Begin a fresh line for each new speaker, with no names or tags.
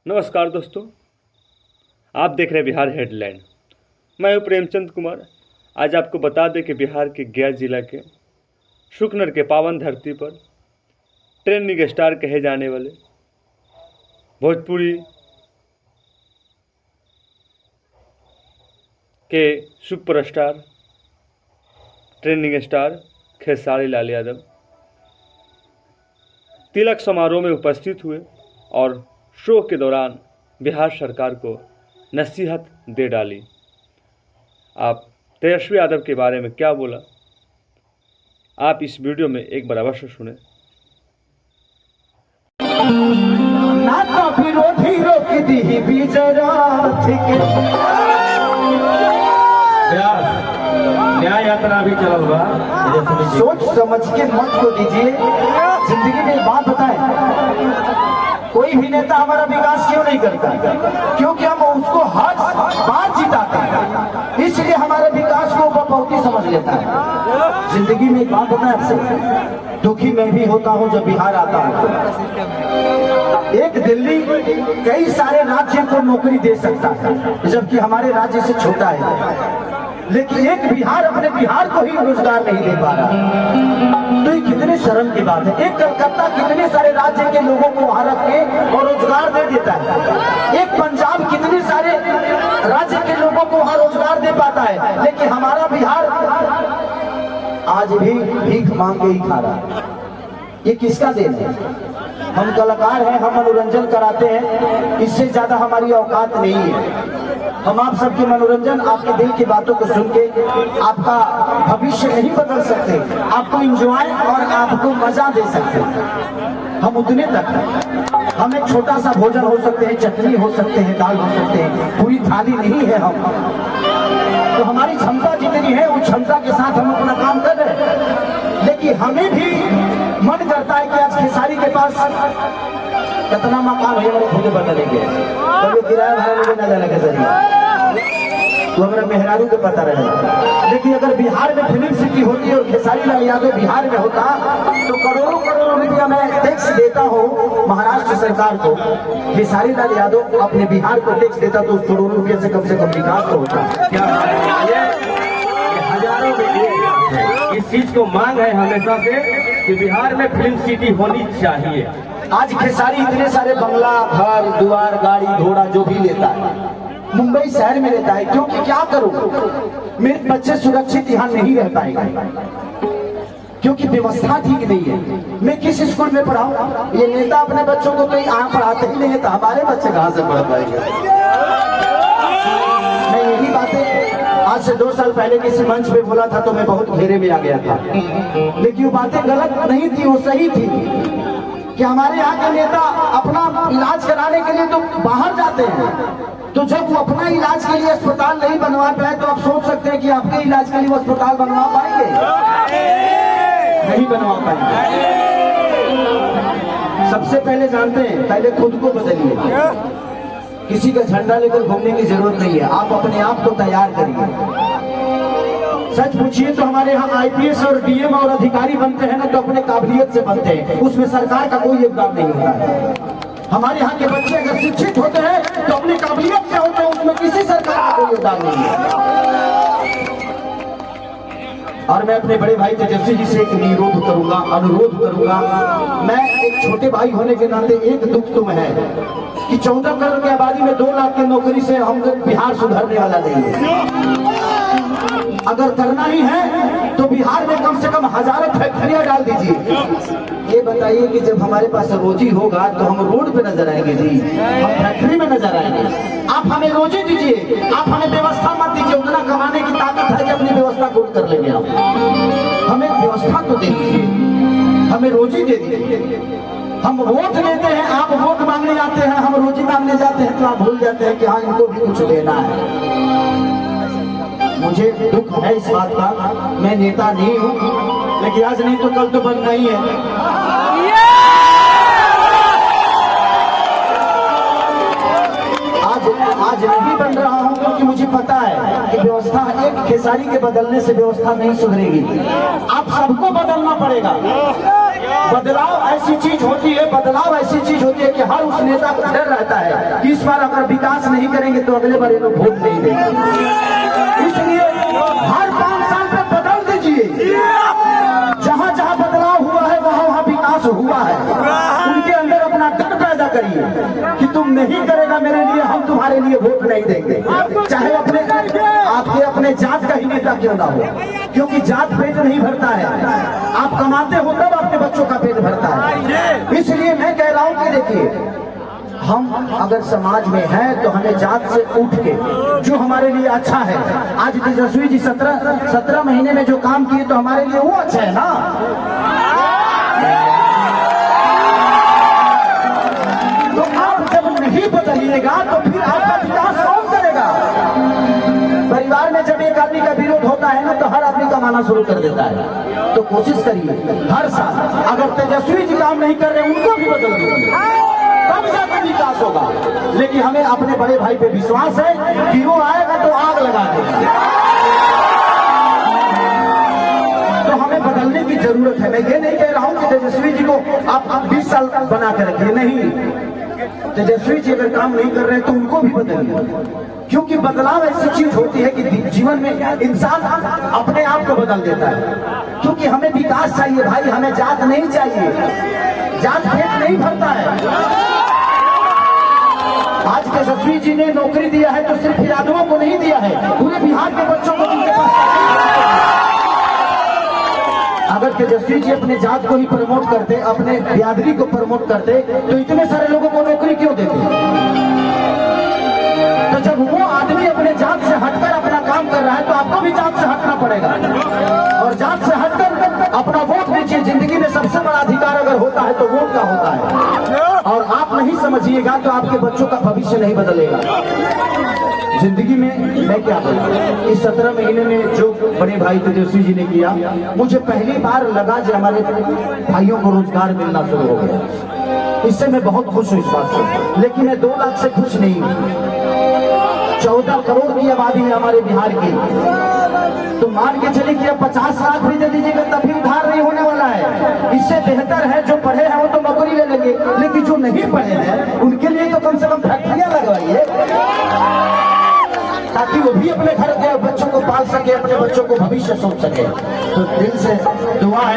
नमस्कार दोस्तों, आप देख रहे हैं बिहार हेडलाइन। मैं हूं प्रेमचंद कुमार। आज आपको बता दें कि बिहार के गया जिला के शुकनर के पावन धरती पर ट्रेंडिंग स्टार कहे जाने वाले भोजपुरी के superstar trending star Khesari Lal Yadav तिलक समारोह में उपस्थित हुए और शो के दौरान बिहार सरकार को नसीहत दे डाली। आप तेजस्वी यादव के बारे में क्या बोला, आप इस वीडियो में एक बार अवश्य सुने।
ना तो विरोधी रोक दी न्याय यात्रा भी चल बा। सोच समझ के मत को दीजिए। जिंदगी में बात बताए, कोई भी नेता हमारा विकास क्यों नहीं करता? क्योंकि हम उसको हर बार जिताते हैं, इसलिए हमारे विकास को बपौती समझ लेता है। जिंदगी में एक बात बताए आपसे, दुखी मैं भी होता हूं जब बिहार आता हूं। एक दिल्ली कई सारे राज्य को नौकरी दे सकता है, जबकि हमारे राज्य से छोटा है, लेकिन एक बिहार अपने बिहार को ही रोजगार नहीं दे पा रहा। तो ये कितने शर्म की बात है। एक कलकत्ता कितने सारे राज्य के लोगों को वहां रख के और रोजगार दे देता है। एक पंजाब कितने सारे राज्य के लोगों को वहां रोजगार दे पाता है, लेकिन हमारा बिहार आज भी भीख मांग के ही खा रहा है। ये किसका देन है? हम कलाकार हैं, हम मनोरंजन कराते हैं, इससे ज्यादा हमारी औकात नहीं है। हम आप सबके मनोरंजन, आपके दिल की बातों को सुन के आपका भविष्य नहीं बदल सकते, आपको एंजॉय और आपको मजा दे सकते। हम उतने तक हैं। हम एक छोटा सा भोजन हो सकते हैं, चटनी हो सकते हैं, दाल हो सकते हैं, पूरी थाली नहीं है हम। तो हमारी क्षमता जितनी है उस क्षमता के साथ हम अपना काम कर रहे हैं। लेकिन हमें भी मन करता है कि आज खेसारी के पास कितना मकान है, मेरे खुद बदलेंगे, कभी किराया भाड़ा मुझे न जाने जरिए तो हमारा मेहरारू को पता रहेगा। लेकिन अगर बिहार में फिल्म सिटी होती और खेसारी लाल यादव बिहार में होता तो करोड़ों करोड़ों रुपया मैं टैक्स देता हूँ महाराष्ट्र सरकार को। खेसारी लाल यादव अपने बिहार को टैक्स देता तो उस करोड़ों रुपये से कम विकास तो होता। हजारों में इस चीज को मांग है हमेशा से कि बिहार में फिल्म सिटी होनी चाहिए। आज खेसारी इतने सारे बंगला, घर द्वार, गाड़ी घोड़ा जो भी लेता है मुंबई शहर में रहता है, क्योंकि क्या करूं, मेरे बच्चे सुरक्षित यहाँ नहीं रह पाएंगे क्योंकि व्यवस्था ठीक नहीं है। मैं किस स्कूल में पढ़ाऊं? ये नेता अपने बच्चों को तो यहाँ पढ़ाते ही नहीं है, तो हमारे बच्चे कहाँ से पढ़ पाएंगे? मैं यही बातें आज से 2 साल पहले किसी मंच पे बोला था तो मैं बहुत घेरे में आ गया था, लेकिन वो बातें गलत नहीं थी, वो सही थी कि हमारे यहाँ के नेता अपना इलाज कराने के लिए तो बाहर जाते हैं, तो जब वो अपना इलाज के लिए अस्पताल नहीं बनवा पाए तो आप सोच सकते हैं कि आपके इलाज के लिए वो अस्पताल बनवा पाएंगे? नहीं बनवा पाएंगे। सबसे पहले जानते हैं, पहले खुद को बदलिए। किसी का झंडा लेकर घूमने की जरूरत नहीं है, आप अपने आप को तैयार करिए। सच पूछिए तो हमारे यहाँ आईपीएस और डीएम और अधिकारी बनते हैं ना तो अपने काबिलियत से बनते हैं, उसमें सरकार का कोई योगदान नहीं होता है। हमारे यहाँ के बच्चे अगर शिक्षित होते हैं तो अपनी काबिलियत से होते हैं, उसमें किसी सरकार का कोई योगदान नहीं है। और मैं अपने बड़े भाई तेजस्वी जी से एक अनुरोध करूंगा। मैं एक छोटे भाई होने के नाते एक दुख तुम है कि 14 करोड़ की आबादी में 2 लाख की नौकरी से हम बिहार सुधरने वाला नहीं है। अगर करना ही है तो बिहार में कम से कम हजारों फैक्ट्रियां डाल दीजिए। ये बताइए कि जब हमारे पास रोजी होगा तो हम रोड पे नजर आएंगे जी, हम फैक्ट्री में नजर आएंगे। आप हमें रोजी दीजिए, आप हमें व्यवस्था मत दीजिए। उतना कमाने की ताकत है कि अपनी व्यवस्था खुद कर लेंगे आप। हमें व्यवस्था तो दे दीजिए, हमें रोजी दे दीजिए। हम वोट लेते हैं, आप वोट मांगने जाते हैं, हम रोजी मांगने जाते हैं तो आप भूल जाते हैं कि हाँ इनको भी कुछ देना है। मुझे दुख है इस बात का, मैं नेता नहीं हूँ, लेकिन आज नहीं तो कल तो बनना ही है। आज नहीं बन रहा हूँ क्योंकि मुझे पता है कि व्यवस्था एक खेसारी के बदलने से व्यवस्था नहीं सुधरेगी। आप सबको बदलना पड़ेगा। बदलाव ऐसी चीज होती है, बदलाव ऐसी चीज होती है कि हर उस नेता को डर रहता है कि इस बार अगर विकास नहीं करेंगे तो अगले बार ये लोग वोट नहीं देंगे। इसलिए हर 5 साल पे बदल दीजिए। जहां जहां बदलाव हुआ है वहां वहां विकास हुआ है। उनके अंदर अपना डर पैदा करिए कि तुम नहीं करेगा मेरे लिए, हम तुम्हारे लिए वोट नहीं देंगे, चाहे आपके अपने जात का ही नेता क्यों ना हो, क्योंकि जात पेट नहीं भरता है। आप कमाते हो तब आपके बच्चों का पेट भरता है। इसलिए मैं कह रहा हूं कि देखिए, हम अगर समाज में हैं तो हमें जात से उठ के जो हमारे लिए अच्छा है, आज तेजस्वी जी 17 महीने में जो काम किए तो हमारे लिए वो अच्छा है ना। तो आप जब नहीं बदलिएगा तो फिर आपका विकास कौन करेगा। परिवार में जब एक आदमी का विरोध होता है ना तो हर आदमी कमाना शुरू कर देता है। तो कोशिश करिए हर साल, अगर तेजस्वी जी काम नहीं कर रहे उनको भी बदल दीजिए, तब जाकर विकास होगा। लेकिन हमें अपने बड़े भाई पे विश्वास है कि वो आएगा तो आग लगा देगा। तो हमें बदलने की जरूरत है। मैं ये नहीं कह रहा हूं कि तेजस्वी जी को आप 20 साल बना के रखिए, नहीं। तेजस्वी जी अगर काम नहीं कर रहे हैं तो उनको भी बदलिए, क्योंकि बदलाव ऐसी चीज होती है कि जीवन में इंसान अपने आप को बदल देता है। क्योंकि हमें विकास चाहिए भाई, हमें जात नहीं चाहिए। जात पेट नहीं भरता है। आज तेजस्वी जी ने नौकरी दिया है तो सिर्फ यादवों को नहीं दिया है, पूरे बिहार के बच्चों को जिनके पास। अगर तेजस्वी जी अपने जात को ही प्रमोट करते, अपने बिरादरी को प्रमोट करते तो इतने सारे लोगों को नौकरी क्यों देते। तो जब वो आदमी अपने जात से हटकर अपना काम कर रहा है तो आपको भी जात से हटना पड़ेगा और जात से हटकर अपना वोट दीजिए। जिंदगी में सबसे बड़ा अधिकार अगर होता है तो वोट का होता है, और आप नहीं समझिएगा तो आपके बच्चों का भविष्य नहीं बदलेगा। जिंदगी में मैं क्या बोलूं, इस 17 महीने में जो बड़े भाई तेजस्वी जी ने किया, मुझे पहली बार लगा कि हमारे भाइयों को रोजगार मिलना शुरू हो गया। इससे मैं बहुत खुश हूँ इस बात से। लेकिन मैं 2 लाख से खुश नहीं हूँ। 14 करोड़ की आबादी है हमारे बिहार की। तो मान के चलिए कि अब 50 लाख भी दे दीजिएगा तब भी उधार नहीं होने वाला है। इससे बेहतर है जो पढ़े हैं वो तो नौकरी ले लेंगे, लेकिन जो नहीं पढ़े हैं उनके लिए तो कम से कम फैक्ट्रियां लगवाइए, ताकि वो भी अपने घर के बच्चों को पाल सके, अपने बच्चों को भविष्य सोच सके। तो दिल से दुआ है।